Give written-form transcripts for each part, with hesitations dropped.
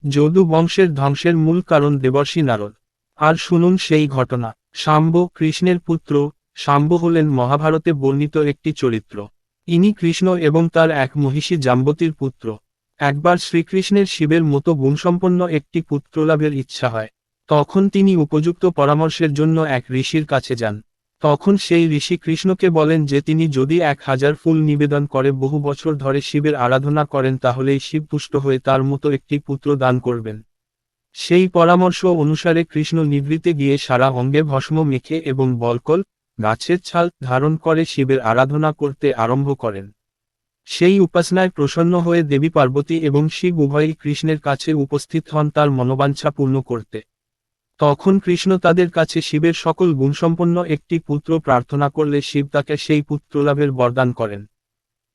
যদু বংশের ধ্বংসের মূল কারণ দেবর্ষি নারদ। আর শুনুন সেই ঘটনা। শাম্ব কৃষ্ণের পুত্র। শাম্ব হলেন মহাভারতে বর্ণিত একটি চরিত্র। ইনি কৃষ্ণ এবং তার এক মহিষী জাম্বতীর পুত্র। একবার শ্রীকৃষ্ণের শিবের মতো গুণসম্পন্ন একটি পুত্রলাভের ইচ্ছা হয়। তখন তিনি উপযুক্ত পরামর্শের জন্য এক ঋষির কাছে যান। তখন সেই ঋষি কৃষ্ণকে বলেন যে তিনি যদি 1000 ফুল নিবেদন করে বহু বছর ধরে শিবের আরাধনা করেন তাহলেই শিব পুষ্ট হয়ে তার মতো একটি পুত্র দান করবেন। সেই পরামর্শ অনুসারে কৃষ্ণ নিভৃতে গিয়ে সারা অঙ্গে ভস্ম মেখে এবং বলকল, গাছের ছাল ধারণ করে শিবের আরাধনা করতে আরম্ভ করেন। সেই উপাসনায় প্রসন্ন হয়ে দেবী পার্বতী এবং শিব উভয়ই কৃষ্ণের কাছে উপস্থিত হন তার মনোবাঞ্ছা পূর্ণ করতে। তখন কৃষ্ণ তাদের কাছে শিবের সকল গুণসম্পন্ন একটি পুত্র প্রার্থনা করলে শিব তাকে সেই পুত্রলাভের বরদান করেন।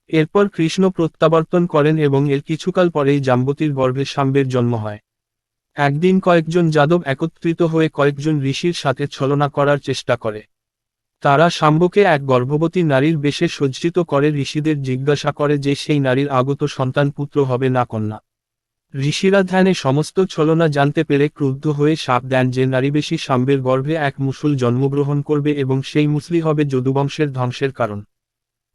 এরপর কৃষ্ণ প্রত্যাবর্তন করেন এবং এর কিছুকাল পরেই জাম্বতীর গর্ভে শাম্বের জন্ম হয়। একদিন কয়েকজন যাদব একত্রিত হয়ে কয়েকজন ঋষির সাথে ছলনা করার চেষ্টা করে। তারা শাম্বকে এক গর্ভবতী নারীর বেশে সজ্জিত করে ঋষিদের জিজ্ঞাসা করে যে সেই নারীর আগত সন্তান পুত্র হবে না কন্যা। ঋষিরা ধ্যানে সমস্ত ছলনা জানতে পেরে ক্রুদ্ধ হয়ে শাপ দেন যে নারীবেশী শাম্বের গর্ভে এক মুসল জন্মগ্রহণ করবে এবং সেই মুসলি হবে যদুবংশের ধ্বংসের কারণ।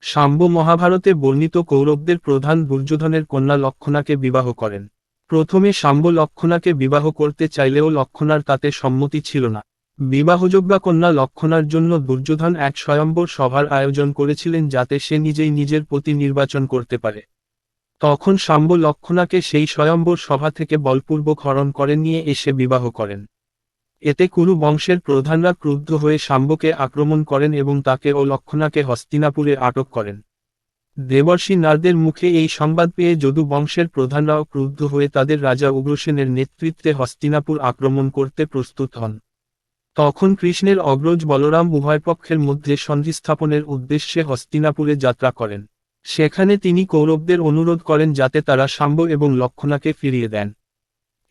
শাম্ব মহাভারতে বর্ণিত কৌরবদের প্রধান দুর্যোধনের কন্যা লক্ষণাকে বিবাহ করেন। প্রথমে শাম্ব লক্ষণাকে বিবাহ করতে চাইলেও লক্ষণার তাতে সম্মতি ছিল না। বিবাহযোগ্যা কন্যা লক্ষণার জন্য দুর্যোধন এক স্বয়ম্বর সভার আয়োজন করেছিলেন যাতে সে নিজেই নিজের পতি নির্বাচন করতে পারে। তখন শাম্ব লক্ষণাকে সেই স্বয়ম্বর সভা থেকে বলপূর্বক হরণ করে নিয়ে এসে বিবাহ করেন। এতে কুরু বংশের প্রধানরা ক্রুদ্ধ হয়ে শাম্বকে আক্রমণ করেন এবং তাকে ও লক্ষণাকে হস্তিনাপুরে আটক করেন। দেবর্ষি নারদের মুখে এই সংবাদ পেয়ে যদু বংশের প্রধানরাও ক্রুদ্ধ হয়ে তাদের রাজা উগ্রসেনের নেতৃত্বে হস্তিনাপুর আক্রমণ করতে প্রস্তুত হন। তখন কৃষ্ণের অগ্রজ বলরাম উভয় পক্ষের মধ্যে সন্ধি স্থাপনের উদ্দেশ্যে হস্তিনাপুরে যাত্রা করেন। সেখানে তিনি কৌরবদের অনুরোধ করেন যাতে তারা শাম্ব এবং লক্ষণাকে ফিরিয়ে দেন।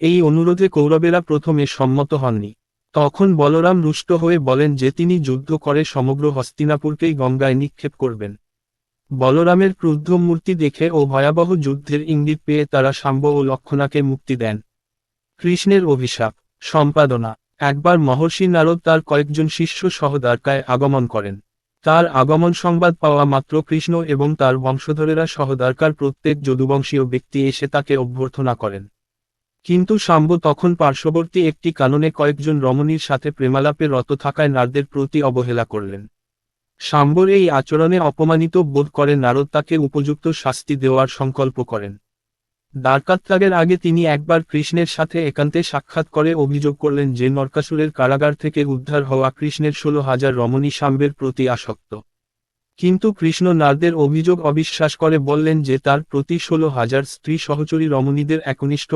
এই অনুরোধে কৌরবেরা প্রথমে সম্মত হননি। তখন বলরাম রুষ্ট হয়ে বলেন যে তিনি যুদ্ধ করে সমগ্র হস্তিনাপুরকেই গঙ্গায় নিক্ষেপ করবেন। বলরামের ক্রুদ্ধ মূর্তি দেখে ও ভয়াবহ যুদ্ধের ইঙ্গিত পেয়ে তারা শাম্ব ও লক্ষণাকে মুক্তি দেন। কৃষ্ণের অভিশাপ সম্পাদনা। একবার মহর্ষি নারদ তার কয়েকজন শিষ্য সহ দ্বারকায় আগমন করেন। তার আগমন সংবাদ পাওয়া মাত্র কৃষ্ণ এবং তার বংশধরেরা সহ দ্বারকার প্রত্যেক যদুবংশীয় ব্যক্তি এসে তাকে অভ্যর্থনা করেন। কিন্তু শাম্ব তখন পার্শ্ববর্তী একটি কাননে কয়েকজন রমণীর সাথে প্রেমালাপে রত থাকায় নারদের প্রতি অবহেলা করলেন। শাম্বর এই আচরণে অপমানিত বোধ করে নারদ তাকে উপযুক্ত শাস্তি দেওয়ার সংকল্প করেন। দ্বারকাত্যাগের আগে তিনি একবার কৃষ্ণের সাথে একান্তে সাক্ষাৎ করে অভিযোগ করলেন যে নরকাসুরের কারাগার থেকে উদ্ধার হওয়া কৃষ্ণের 16,000 রমণী শাম্বের প্রতি আসক্ত। কিন্তু কৃষ্ণ নারদের অভিযোগ অবিশ্বাস করে বললেন যে তার প্রতি 16,000 স্ত্রী সহচরী রমণীদের একনিষ্ঠ